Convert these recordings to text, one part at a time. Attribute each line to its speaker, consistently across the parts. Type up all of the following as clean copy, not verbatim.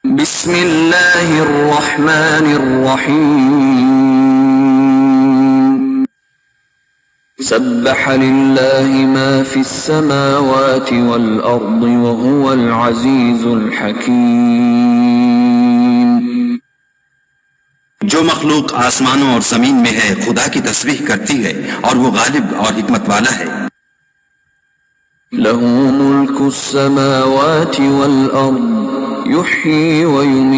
Speaker 1: بسم اللہ الرحمن الرحیم سبح للہ ما فی السماوات والارض وهو العزیز الحکیم۔
Speaker 2: جو مخلوق آسمانوں اور زمین میں ہے خدا کی تسبیح کرتی ہے اور وہ غالب اور حکمت والا ہے۔
Speaker 1: لہ ملک السماوات والارض یحیی ویمیت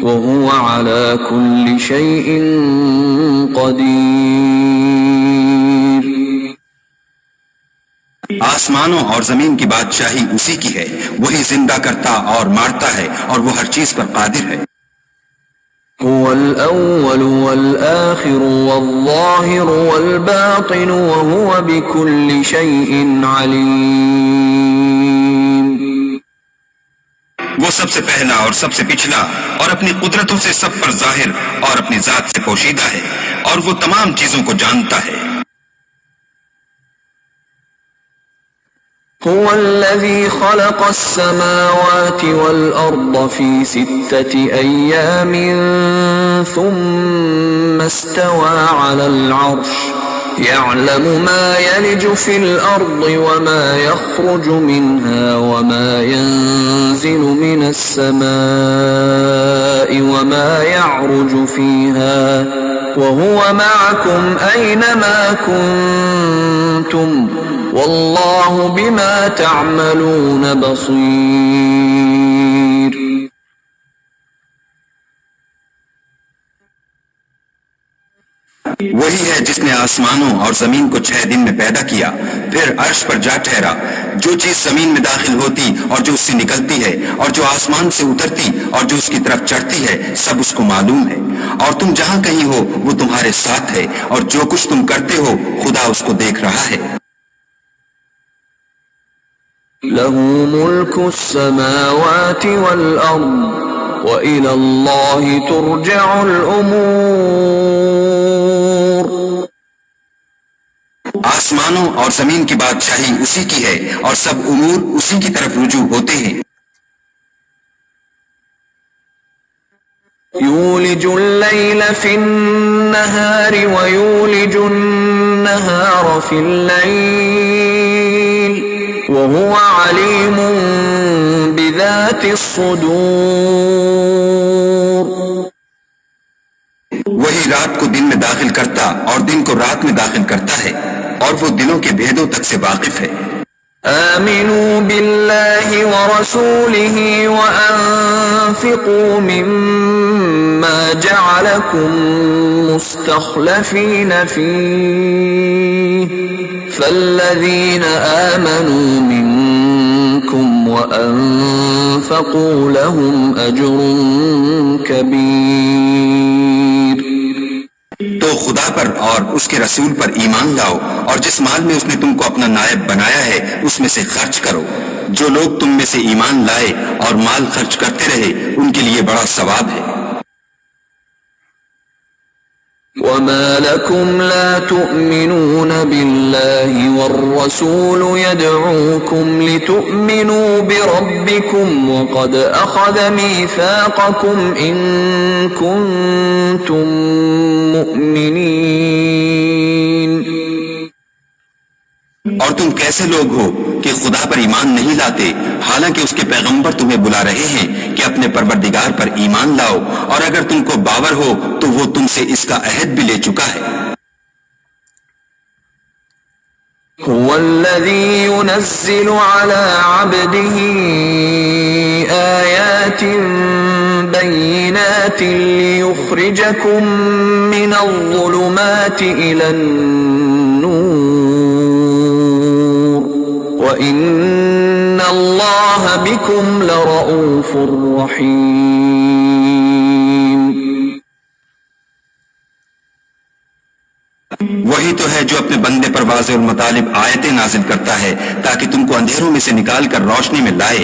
Speaker 1: وهو على كل شيء قدیر۔
Speaker 2: آسمانوں اور زمین کی بادشاہی اسی کی ہے، وہی زندہ کرتا اور مارتا ہے اور وہ ہر چیز پر قادر ہے۔
Speaker 1: هو الأول والآخر والظاهر والباطن وهو بكل شيء عليم۔
Speaker 2: وہ سب سے پہلا اور سب سے پچھلا اور اپنی قدرتوں سے سب پر ظاہر اور اپنی ذات سے پوشیدہ ہے اور وہ تمام چیزوں کو جانتا ہے۔
Speaker 1: هو الذي خلق السماوات والأرض في 6 أيام ثم استوى على العرش يعلم ما يلج في الأرض وما يخرج منها وما ينزل من السماء وما يعرج فيها وهو معكم أينما كنتم واللہ بما تعملون بصیر۔
Speaker 2: وہی ہے جس نے آسمانوں اور زمین کو 6 دن میں پیدا کیا، پھر عرش پر جا ٹھہرا۔ جو چیز زمین میں داخل ہوتی اور جو اس سے نکلتی ہے اور جو آسمان سے اترتی اور جو اس کی طرف چڑھتی ہے سب اس کو معلوم ہے، اور تم جہاں کہیں ہو وہ تمہارے ساتھ ہے، اور جو کچھ تم کرتے ہو خدا اس کو دیکھ رہا ہے۔
Speaker 1: لہ ملک السماوات والارض وإلی اللہ ترجع الامور۔
Speaker 2: آسمانوں اور زمین کی بادشاہی اسی کی ہے اور سب امور اسی کی طرف رجوع ہوتے ہیں۔
Speaker 1: یولج اللیل فی النہار ویولج النہار فی اللیل وَهُوَ عَلِيمٌ بِذَاتِ الصُّدُورِ۔
Speaker 2: وہی رات کو دن میں داخل کرتا اور دن کو رات میں داخل کرتا ہے اور وہ دلوں کے بھیدوں تک سے واقف ہے۔
Speaker 1: آمنوا باللہ ورسولہ وانفقوا مما جعلکم مستخلفین فیہ فالذین آمنوا منکم وانفقوا لهم اجر کبیر۔
Speaker 2: تو خدا پر اور اس کے رسول پر ایمان لاؤ اور جس مال میں اس نے تم کو اپنا نائب بنایا ہے اس میں سے خرچ کرو۔ جو لوگ تم میں سے ایمان لائے اور مال خرچ کرتے رہے ان کے لیے بڑا ثواب ہے۔
Speaker 1: وما لكم لا تؤمنون بالله والرسول يدعوكم لتؤمنوا بربكم وقد أخذ ميثاقكم إن كنتم مؤمنين۔
Speaker 2: اور تم کیسے لوگ ہو کہ خدا پر ایمان نہیں لاتے حالانکہ اس کے پیغمبر تمہیں بلا رہے ہیں کہ اپنے پروردگار پر ایمان لاؤ، اور اگر تم کو باور ہو تو وہ تم سے اس کا عہد بھی لے چکا ہے۔
Speaker 1: هو الذي ينزل على عبده آيات بينات ليخرجكم من الظلمات إلى النور وَإِنَّ اللَّهَ بِكُمْ لَرَؤُوفٌ رَحِيمٌ۔
Speaker 2: وہی تو ہے جو اپنے بندے پر واضح المطالب آیتیں نازل کرتا ہے تاکہ تم کو اندھیروں میں سے نکال کر روشنی میں لائے۔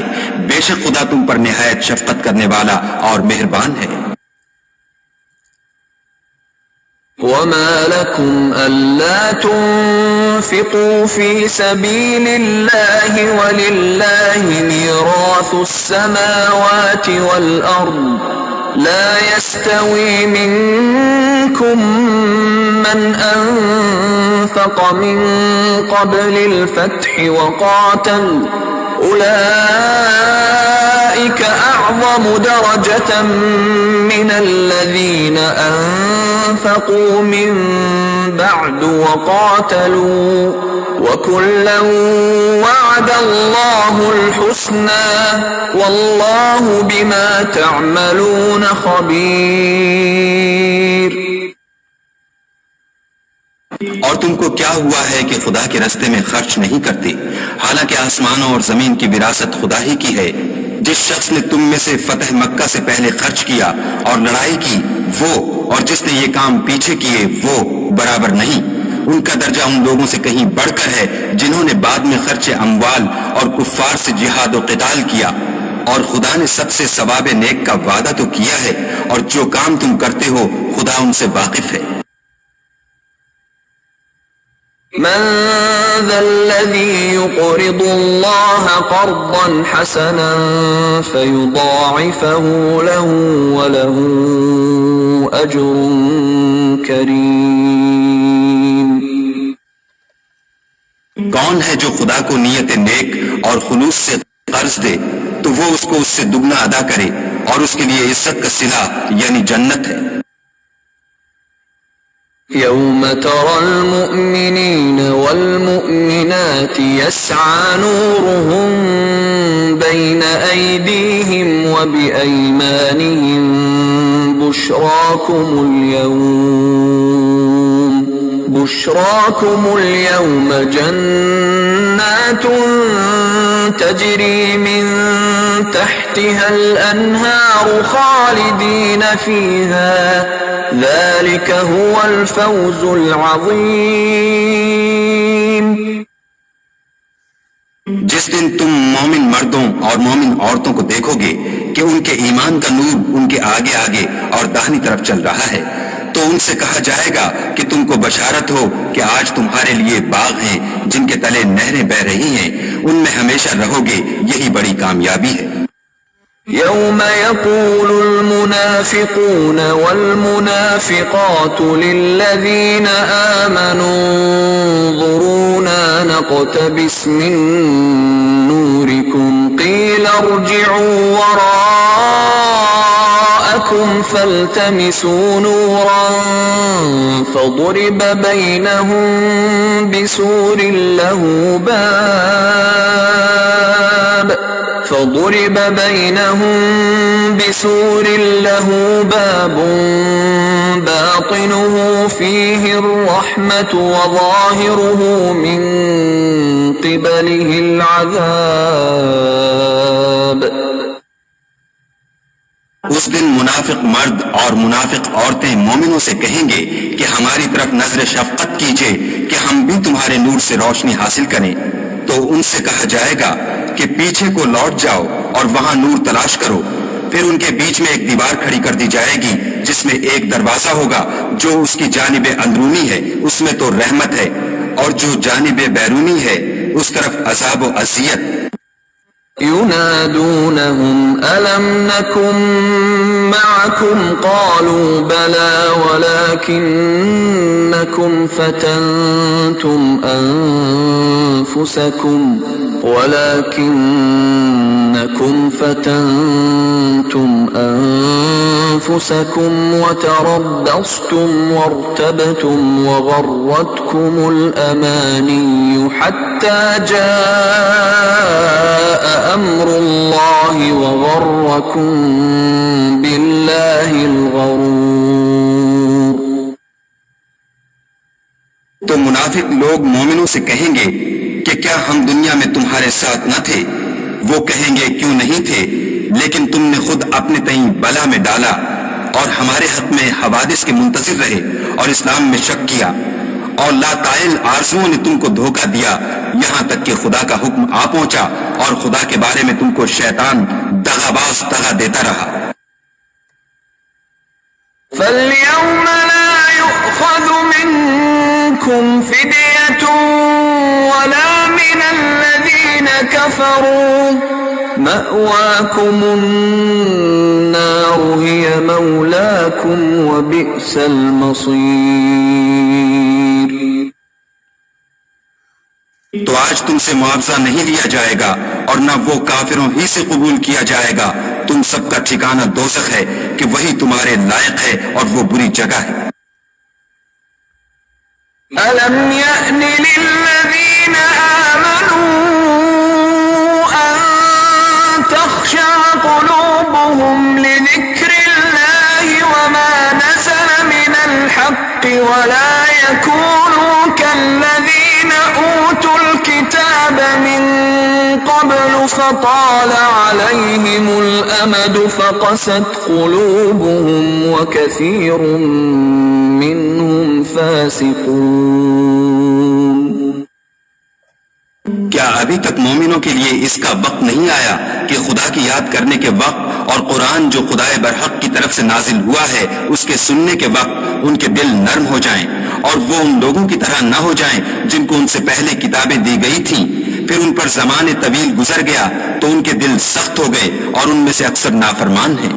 Speaker 2: بے شک خدا تم پر نہایت شفقت کرنے والا اور مہربان ہے۔
Speaker 1: وما لكم ألا تنفقوا في سبيل الله ولله ميراث السماوات والأرض لا يستوي منكم من أنفق من قبل الفتح وقاتل أولئك أعظم درجة من الذين أنفقوا من بعد وقاتلوا وكلا وعد الله الحسنى والله بما تعملون خبير.
Speaker 2: اور تم کو کیا ہوا ہے کہ خدا کے راستے میں خرچ نہیں کرتے، حالانکہ آسمانوں اور زمین کی وراثت خدا ہی کی ہے. جس شخص نے تم میں سے فتح مکہ سے پہلے خرچ کیا اور لڑائی کی وہ اور جس نے یہ کام پیچھے کیے وہ برابر نہیں. ان کا درجہ ان لوگوں سے کہیں بڑھ کر ہے جنہوں نے بعد میں خرچ اموال اور کفار سے جہاد و قتال کیا، اور خدا نے سب سے ثواب نیک کا وعدہ تو کیا ہے، اور جو کام تم کرتے ہو خدا ان سے واقف ہے.
Speaker 1: من ذا الذي يقرض الله قرضا حسنا فيضاعفه له وله أجر كريم.
Speaker 2: کون ہے جو خدا کو نیت نیک اور خلوص سے قرض دے تو وہ اس کو اس سے دگنا ادا کرے اور اس کے لیے عزت کا صلہ یعنی جنت ہے.
Speaker 1: يوم ترى المؤمنين والمؤمنات يسعى نورهم بين أيديهم وبأيمانهم بشراكم اليوم جنات تجري من تحتها الأنهار خالدين فيها ذلك هو الفوز العظيم.
Speaker 2: جس دن تم مومن مردوں اور مومن عورتوں کو دیکھو گے کہ ان کے ایمان کا نور ان کے آگے آگے اور داہنی طرف چل رہا ہے تو ان سے کہا جائے گا کہ تم کو بشارت ہو کہ آج تمہارے لیے باغ ہیں جن کے تلے نہریں بہ رہی ہیں، ان میں ہمیشہ رہو گے، یہی بڑی کامیابی ہے.
Speaker 1: يوم يقول المنافقون والمنافقات للذين آمنوا انظرونا نقتبس من نوركم قيل ارجعوا وراءكم فالتمسوا نورا فضرب بينهم بسور له باب باطنه فيه الرحمة وظاهره من قبله العذاب.
Speaker 2: اس دن منافق مرد اور منافق عورتیں مومنوں سے کہیں گے کہ ہماری طرف نظر شفقت کیجئے کہ ہم بھی تمہارے نور سے روشنی حاصل کریں. تو ان سے کہا جائے گا کہ پیچھے کو لوٹ جاؤ اور وہاں نور تلاش کرو. پھر ان کے بیچ میں ایک دیوار کھڑی کر دی جائے گی جس میں ایک دروازہ ہوگا، جو اس کی جانب اندرونی ہے اس میں تو رحمت ہے، اور جو جانب بیرونی ہے اس طرف عذاب و اذیت.
Speaker 1: ينادونهم ألم نكن معكم قالوا بلى ولكنكم فتنتم أنفسكم وتربصتم وارتبتم وغرتكم الأماني حتى جاء أمر الله وغركم بالله الغرور.
Speaker 2: تو منافق لوگ مومنوں سے کہیں گے کہ کیا ہم دنیا میں تمہارے ساتھ نہ تھے؟ وہ کہیں گے کیوں نہیں تھے، لیکن تم نے خود اپنے تئیں بلا میں ڈالا اور ہمارے حق میں حوادث کے منتظر رہے اور اسلام میں شک کیا، اور لا طائل آرزوؤں نے تم کو دھوکہ دیا یہاں تک کہ خدا کا حکم آ پہنچا اور خدا کے بارے میں تم کو شیطان دغاباز دغا دیتا رہا.
Speaker 1: فَالْيَوْمَ لَا يُؤْخَذُ مِنكُمْ فِدْيَةٌ وَلَا مِنَ الَّذِينَ كَفَرُوا مَأْوَاكُمُ النَّارُ هِيَ مَوْلَاكُمْ وَبِئْسَ الْمَصِيرُ۔
Speaker 2: تو آج تم سے معاوضہ نہیں لیا جائے گا اور نہ وہ کافروں ہی سے قبول کیا جائے گا۔ تم سب کا ٹھکانہ دوزخ ہے کہ وہی تمہارے لائق ہے اور وہ بری جگہ ہے۔
Speaker 1: أَلَمْ يَأْنِ لِلَّذِينَ آمَنُوا أَن تَخْشَعَ قُلُوبُهُمْ لِذِكْرِ اللَّهِ وَمَا نَزَلَ مِنَ الْحَقِّ وَلَا يَكُونُوا كَالَّذِينَ أُوتُوا الْكِتَابَ مِن قَبْلُ فَطَالَ عَلَيْهِمُ الْأَمَدُ فَقَسَتْ قُلُوبُهُمْ وَكَثِيرٌ مِّنْهُمْ فَاسِقُونَ۔
Speaker 2: کیا ابھی تک مومنوں کے لیے اس کا وقت نہیں آیا کہ خدا کی یاد کرنے کے وقت اور قرآن جو خدائے برحق کی طرف سے نازل ہوا ہے اس کے سننے کے وقت ان کے دل نرم ہو جائیں اور وہ ان لوگوں کی طرح نہ ہو جائیں جن کو ان سے پہلے کتابیں دی گئی تھیں، پھر ان پر زمانے طویل گزر گیا تو ان کے دل سخت ہو گئے اور ان میں سے اکثر نافرمان ہیں۔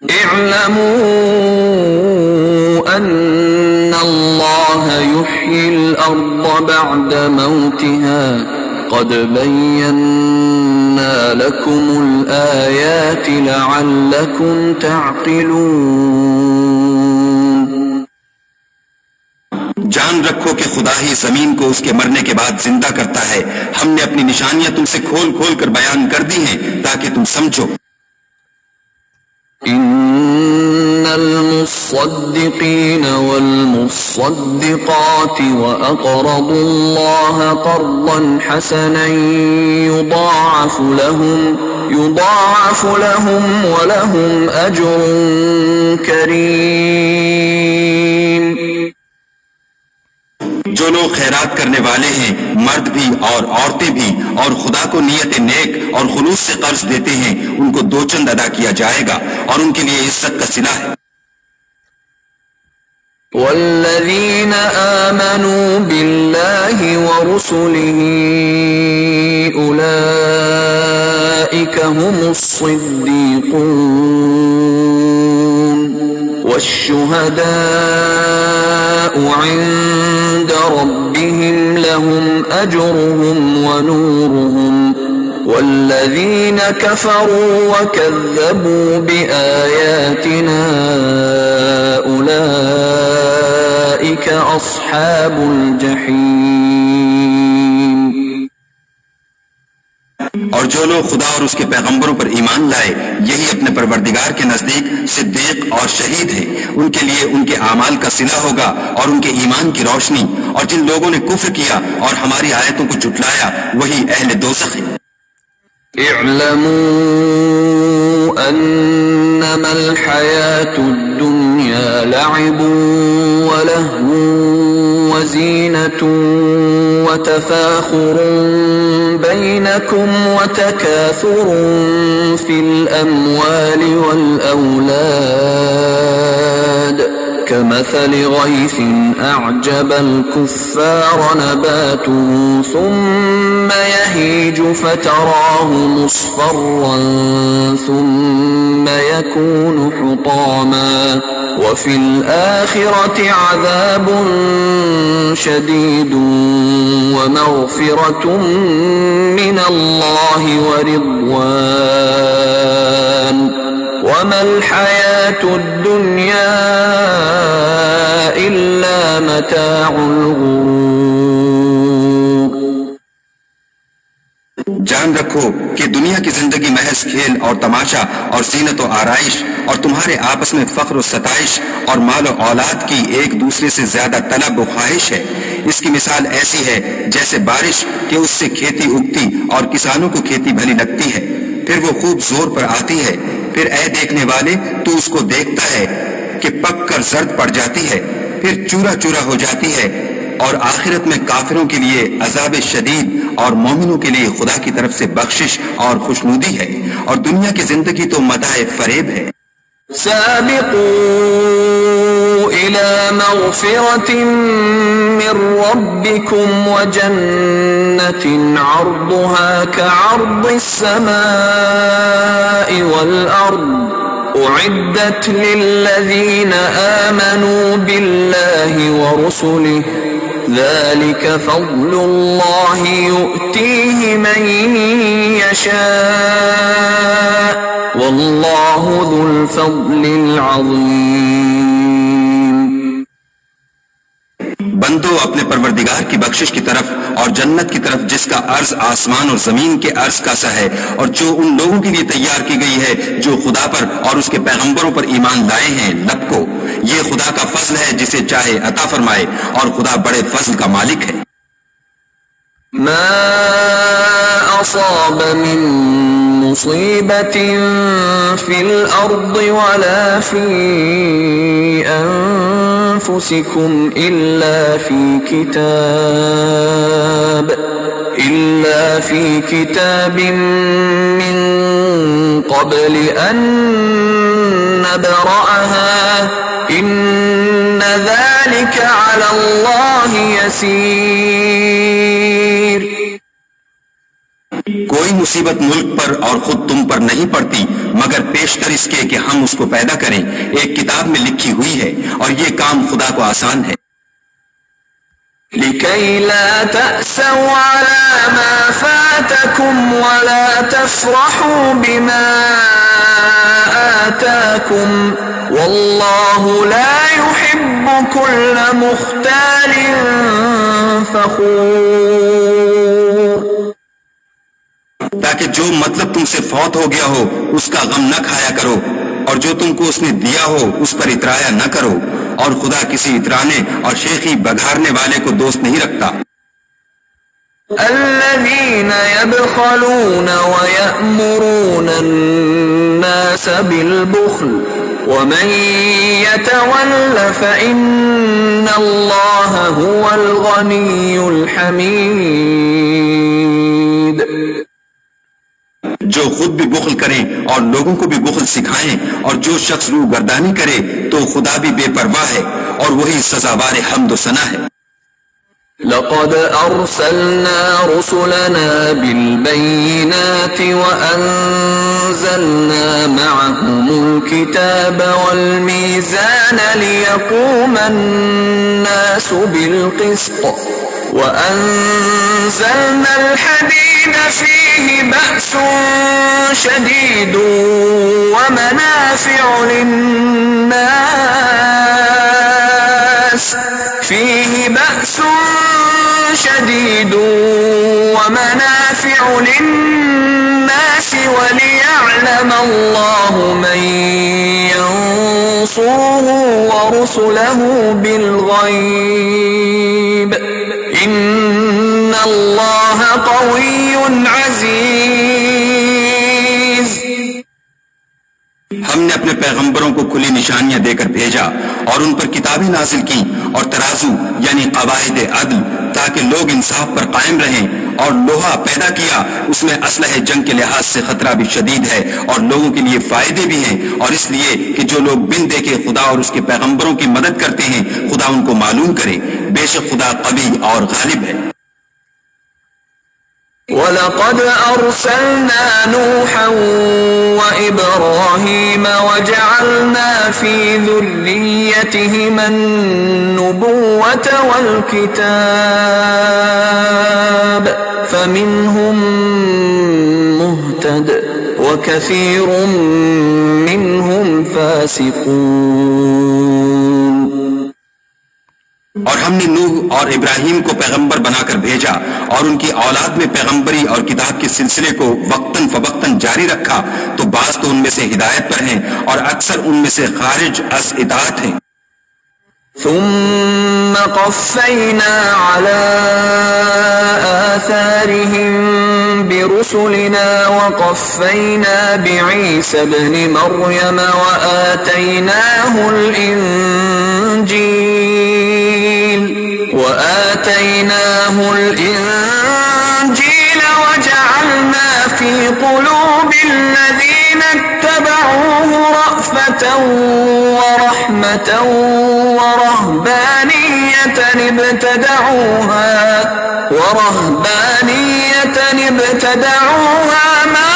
Speaker 1: اعلموا ان اللہ یحیی الارض بعد موتها قد بینا لکم الآیات لعلکم تعقلون۔
Speaker 2: جان رکھو کہ خدا ہی زمین کو اس کے مرنے کے بعد زندہ کرتا ہے۔ ہم نے اپنی نشانیاں تم سے کھول کھول کر بیان کر دی ہیں تاکہ تم سمجھو۔
Speaker 1: ان المصدقین والمصدقات واقرضوا اللہ قرضا حسنا یضاعف لهم ولهم اجر کریم۔
Speaker 2: جو لوگ خیرات کرنے والے ہیں، مرد بھی اور عورتیں بھی، اور خدا کو نیت نیک اور خلوص سے قرض دیتے ہیں، ان کو دو چند ادا کیا جائے گا اور ان کے لیے عزت کا صلہ ہے۔
Speaker 1: والذین آمنوا باللہ ورسلہ اولئک هم الصدیقون والشہداء عند ربهم لهم أجرهم ونورهم والذين كفروا وكذبوا بآياتنا أولئك أصحاب الجحيم۔
Speaker 2: اور جو لوگ خدا اور اس کے پیغمبروں پر ایمان لائے یہی اپنے پروردگار کے نزدیک صدیق اور شہید ہیں، ان کے لیے ان کے اعمال کا صلہ ہوگا اور ان کے ایمان کی روشنی، اور جن لوگوں نے کفر کیا اور ہماری آیتوں کو جھٹلایا وہی اہل دوزخ ہیں۔
Speaker 1: اعلموا انما الحیاة الدنیا لعب ولہو وزینة وتفاخر بینکم وتکاثر فی الاموال والاولاد كمثل غيث أعجب الكفار نباته ثم يهيج فتراه مصفرا ثم يكون حطاما وفي الآخرة عذاب شديد ومغفرة من الله ورضوان وما الحياة الدنيا إلا متاع الغرور۔
Speaker 2: جان رکھو کہ دنیا کی زندگی محض کھیل اور تماشا اور زینت و آرائش اور تمہارے آپس میں فخر و ستائش اور مال و اولاد کی ایک دوسرے سے زیادہ طلب و خواہش ہے۔ اس کی مثال ایسی ہے جیسے بارش کہ اس سے کھیتی اگتی اور کسانوں کو کھیتی بھلی لگتی ہے، پھر وہ خوب زور پر آتی ہے، پھر اے دیکھنے والے تو اس کو دیکھتا ہے کہ پک کر زرد پڑ جاتی ہے، پھر چورا چورا ہو جاتی ہے، اور آخرت میں کافروں کے لیے عذاب شدید اور مومنوں کے لیے خدا کی طرف سے بخشش اور خوشنودی ہے، اور دنیا کی زندگی تو متاع فریب ہے۔
Speaker 1: سابقوا إلى مغفرة من ربكم وجنة عرضها كعرض السماء والأرض أعدت للذين آمنوا بالله ورسله ذلك فضل الله يؤتيه من يشاء واللہ ذو الفضل العظیم۔
Speaker 2: بندو اپنے پروردگار کی بخشش کی طرف اور جنت کی طرف جس کا عرض آسمان اور زمین کے عرض کا سا ہے، اور جو ان لوگوں کے لیے تیار کی گئی ہے جو خدا پر اور اس کے پیغمبروں پر ایمان لائے ہیں، لب کو یہ خدا کا فضل ہے جسے چاہے عطا فرمائے، اور خدا بڑے فضل کا مالک ہے۔
Speaker 1: ما أصاب من مصيبة في الأرض ولا في أنفسكم إلا في كتاب من قبل أن نبرأها إن ذلك على الله يسير۔
Speaker 2: کوئی مصیبت ملک پر اور خود تم پر نہیں پڑتی مگر پیشتر اس کے کہ ہم اس کو پیدا کریں، ایک کتاب میں لکھی ہوئی ہے، اور یہ کام خدا کو آسان ہے۔
Speaker 1: لِكَيْ لَا تَأْسَوْا عَلَى مَا فَاتَكُمْ وَلَا تَفْرَحُوا بِمَا آتَاكُمْ وَاللَّهُ لَا يُحِبُّ كُلَّ مُخْتَالٍ فَخُورٍ،
Speaker 2: تاکہ جو مطلب تم سے فوت ہو گیا ہو اس کا غم نہ کھایا کرو، اور جو تم کو اس نے دیا ہو اس پر اترایا نہ کرو، اور خدا کسی اترانے اور شیخی بگھارنے والے کو دوست نہیں رکھتا۔
Speaker 1: الذين يبخلون ويأمرون الناس بالبخل ومن يتول فإن الله هو الغني الحميد۔
Speaker 2: جو خود بھی بخل کریں اور لوگوں کو بھی بخل سکھائیں، اور جو شخص روح گردانی کرے تو خدا بھی بے پرواہ ہے اور وہی سزاوار حمد و ثنا ہے۔
Speaker 1: لقد أرسلنا رسلنا بالبينات وأنزلنا معهم الكتاب والميزان ليقوم الناس بالقسط وأنزلنا الحديد فيه بأس شديد ومنافع للناس وليعلم الله من ينصره ورسله بالغيب إن الله قوي عزيز۔
Speaker 2: ہم نے اپنے پیغمبروں کو کھلی نشانیاں دے کر بھیجا اور ان پر کتابیں نازل کی اور ترازو یعنی قواعد عدل تاکہ لوگ انصاف پر قائم رہیں، اور لوہا پیدا کیا، اس میں اسلحہ جنگ کے لحاظ سے خطرہ بھی شدید ہے اور لوگوں کے لیے فائدے بھی ہیں، اور اس لیے کہ جو لوگ بن دیکھے خدا اور اس کے پیغمبروں کی مدد کرتے ہیں خدا ان کو معلوم کرے، بے شک خدا قوی اور غالب ہے۔
Speaker 1: وَلَقَدْ أَرْسَلْنَا نُوحًا وَإِبْرَاهِيمَ وَجَعَلْنَا فِي ذُرِّيَّتِهِمَا النُّبُوَّةَ وَالْكِتَابَ فَمِنْهُمْ مُهْتَدٍ وَكَثِيرٌ مِّنْهُمْ فَاسِقُونَ۔
Speaker 2: اور ہم نے نوح اور ابراہیم کو پیغمبر بنا کر بھیجا اور ان کی اولاد میں پیغمبری اور کتاب کے سلسلے کو وقتاً فوقتاً جاری رکھا، تو بعض تو ان میں سے ہدایت پر ہیں اور اکثر ان میں سے خارج از اطاعت ہیں۔
Speaker 1: ثم قفينا على آثارهم برسلنا وقفينا بعيسى ابن مريم وآتيناه الإنجيل وجعلنا في قلوب الذين اتبعوه رأفة مودة ورحمة ورهبانية ابتدعوها ما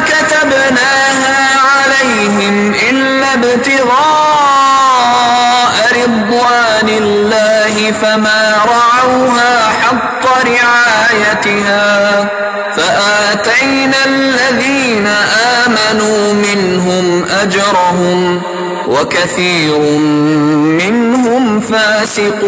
Speaker 1: كتبناها عليهم إلا ابتغاء رضوان الله فما رعوها حق رعايتها فآتينا الذين آمنوا منهم أجرهم وكثير منهم فاسقون.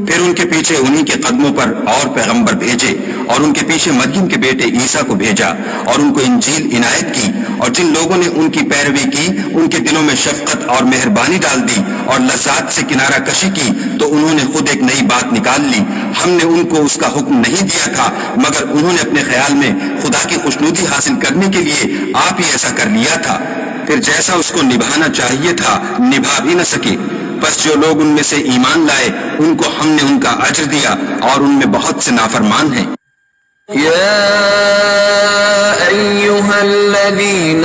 Speaker 2: پھر ان کے پیچھے انہی کے قدموں پر اور پیغمبر بھیجے اور ان کے پیچھے مریم کے بیٹے عیسیٰ کو بھیجا اور ان کو انجیل عنایت کی، اور جن لوگوں نے ان کی پیروی کی ان کے دلوں میں شفقت اور مہربانی ڈال دی اور لذات سے کنارہ کشی کی تو انہوں نے خود ایک نئی بات نکال لی. ہم نے ان کو اس کا حکم نہیں دیا تھا مگر انہوں نے اپنے خیال میں خدا کی خوشنودی حاصل کرنے کے لیے آپ ہی ایسا کر لیا تھا، پھر جیسا اس کو نبھانا چاہیے تھا نبھا بھی نہ سکے. بس جو لوگ ان میں سے ایمان لائے ان کو ہم نے ان کا اجر دیا اور ان میں بہت سے نافرمان ہیں.
Speaker 1: يا أيها الذين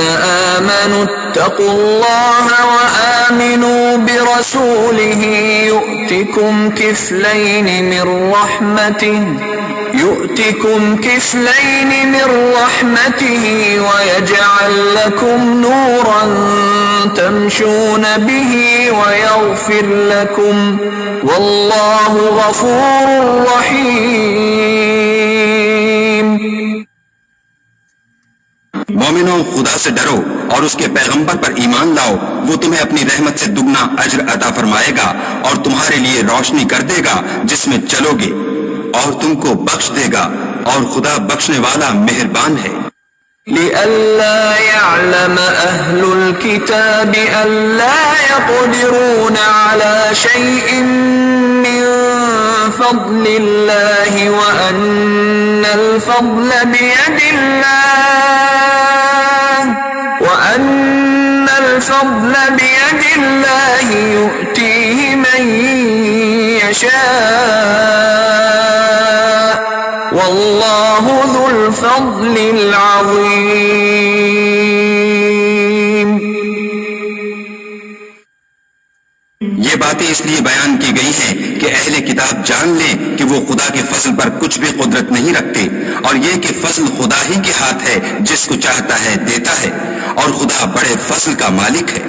Speaker 1: آمنوا اتقوا الله وآمنوا برسوله يؤتكم كفلين من رحمته ويجعل لكم نورا تمشون به ويغفر لكم والله غفور رحيم.
Speaker 2: مومنوں، خدا سے ڈرو اور اس کے پیغمبر پر ایمان لاؤ، وہ تمہیں اپنی رحمت سے دگنا اجر عطا فرمائے گا اور تمہارے لیے روشنی کر دے گا جس میں چلو گے اور تم کو بخش دے گا اور خدا بخشنے والا مہربان ہے.
Speaker 1: لئلا يعلم أهل الكتاب ألا يقدرون على شيء من فضل الله وأن الفضل بيد الله يؤتيه من يشاء والله ذو الفضل العظيم.
Speaker 2: یہ باتیں اس لیے بیان کی گئی ہیں کہ اہل کتاب جان لیں کہ وہ خدا کے فضل پر کچھ بھی قدرت نہیں رکھتے، اور یہ کہ فضل خدا ہی کے ہاتھ ہے، جس کو چاہتا ہے دیتا ہے، اور خدا بڑے فضل کا مالک ہے.